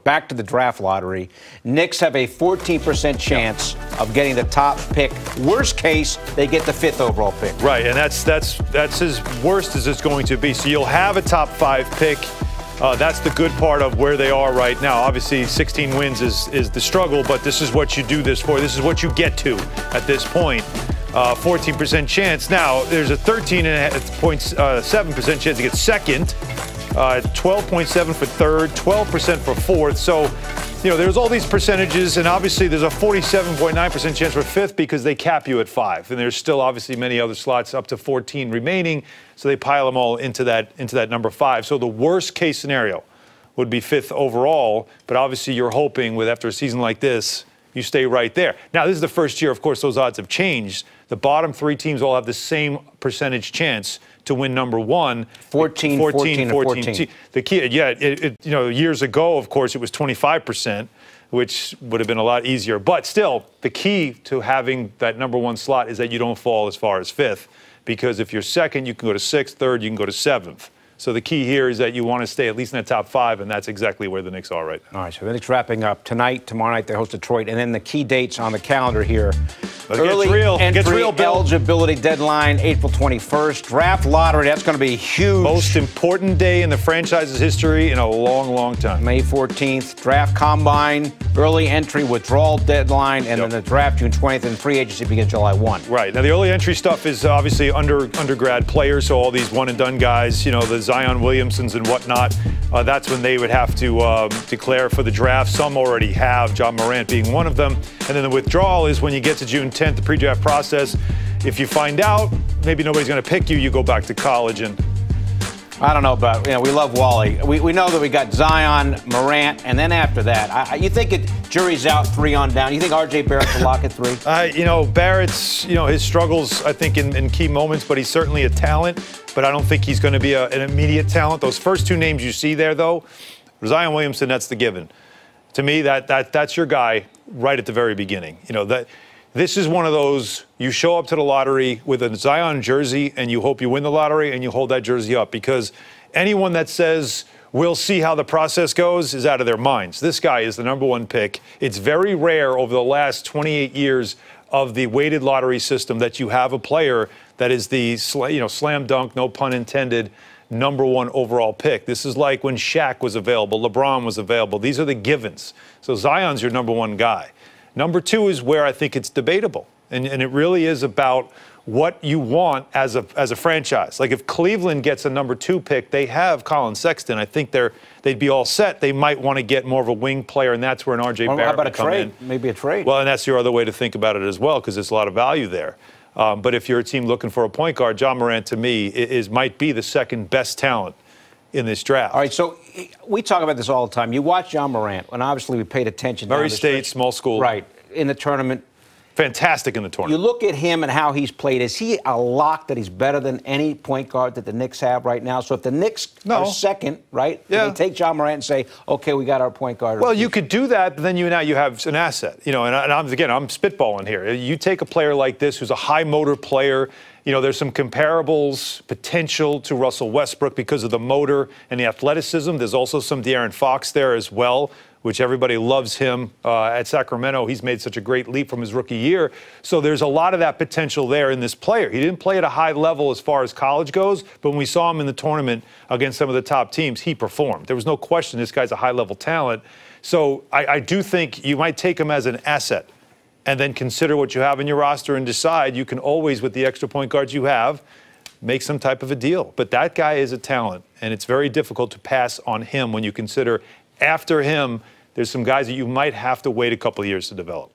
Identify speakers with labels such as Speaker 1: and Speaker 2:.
Speaker 1: back to the draft lottery. Knicks have a 14% chance of getting the top pick. Worst case, they get the 5th overall pick.
Speaker 2: Right, and that's as worst as it's going to be. So you'll have a top 5 pick. That's the good part of where they are right now. Obviously, 16 wins is the struggle, but this is what you do this for. This is what you get to at this point. 14% chance. Now, there's a 13.7% chance to get second, 12.7 for third, 12% for fourth. So, you know, there's all these percentages, and obviously there's a 47.9% chance for fifth because they cap you at 5. And there's still obviously many other slots up to 14 remaining, so they pile them all into that number 5. So the worst case scenario would be 5th overall, but obviously you're hoping with after a season like this, you stay right there. Now, this is the first year, of course, those odds have changed. The bottom 3 teams all have the same percentage chance to win number 1.
Speaker 1: 14.
Speaker 2: The key, you know, years ago, of course, it was 25%, which would have been a lot easier. But still, the key to having that number 1 slot is that you don't fall as far as 5th, because if you're second, you can go to 6th, third, you can go to 7th. So the key here is that you want to stay at least in the top 5, and that's exactly where the Knicks are right now.
Speaker 1: All right, so the Knicks wrapping up tonight. Tomorrow night they host Detroit, and then the key dates on the calendar here. Early entry eligibility deadline, April 21st. Draft lottery, that's going to be huge.
Speaker 2: Most important day in the franchise's history in a long, long time.
Speaker 1: May 14th. Draft combine, early entry withdrawal deadline, and then the draft June 20th, and free agency begins July 1.
Speaker 2: Right. Now, the early entry stuff is obviously undergrad players, so all these one-and-done guys, you know, the Zion Williamsons and whatnot, that's when they would have to declare for the draft. Some already have, John Morant being one of them. And then the withdrawal is when you get to June 10th, the pre-draft process. If you find out maybe nobody's going to pick you, you go back to college. And
Speaker 1: I don't know about, you know, we love Wally. We know that we got Zion, Morant, and then after that, you think jury's out 3 on down. You think R.J. Barrett's a lock at 3?
Speaker 2: You know, Barrett's, you know, his struggles, I think, in key moments, but he's certainly a talent. But I don't think he's going to be an immediate talent. Those first 2 names you see there, though, Zion Williamson, that's the given. To me, that's your guy right at the very beginning. You know, this is one of those, you show up to the lottery with a Zion jersey and you hope you win the lottery and you hold that jersey up, because anyone that says we'll see how the process goes is out of their minds. This guy is the number 1 pick. It's very rare over the last 28 years of the weighted lottery system that you have a player that is the slam dunk, no pun intended, number 1 overall pick. This is like when Shaq was available, LeBron was available. These are the givens. So Zion's your number 1 guy. Number 2 is where I think it's debatable, and it really is about what you want as a franchise. Like if Cleveland gets a number 2 pick, they have Colin Sexton. I think they'd be all set. They might want to get more of a wing player, and that's where an R.J. Barrett
Speaker 1: would come in.
Speaker 2: How about a trade?
Speaker 1: Maybe a trade.
Speaker 2: Well, and that's your other way to think about it as well, because there's a lot of value there. But if you're a team looking for a point guard, John Morant, to me, might be the second best talent in this draft.
Speaker 1: All right, so we talk about this all the time. You watch John Morant, and obviously we paid attention.
Speaker 2: Murray State, small school.
Speaker 1: Right, in the tournament.
Speaker 2: Fantastic in the tournament.
Speaker 1: You look at him and how he's played. Is he a lock that he's better than any point guard that the Knicks have right now? So if the Knicks are second, right, they take John Morant and say, okay, we got our point guard.
Speaker 2: Well, you could do that, but then you have an asset. You know, and I'm spitballing here. You take a player like this who's a high motor player. You know, there's some comparables, potential to Russell Westbrook because of the motor and the athleticism. There's also some De'Aaron Fox there as well, which everybody loves him at Sacramento. He's made such a great leap from his rookie year. So there's a lot of that potential there in this player. He didn't play at a high level as far as college goes, but when we saw him in the tournament against some of the top teams, he performed. There was no question this guy's a high-level talent. So I do think you might take him as an asset and then consider what you have in your roster and decide you can always, with the extra point guards you have, make some type of a deal. But that guy is a talent, and it's very difficult to pass on him when you consider after him, there's some guys that you might have to wait a couple of years to develop.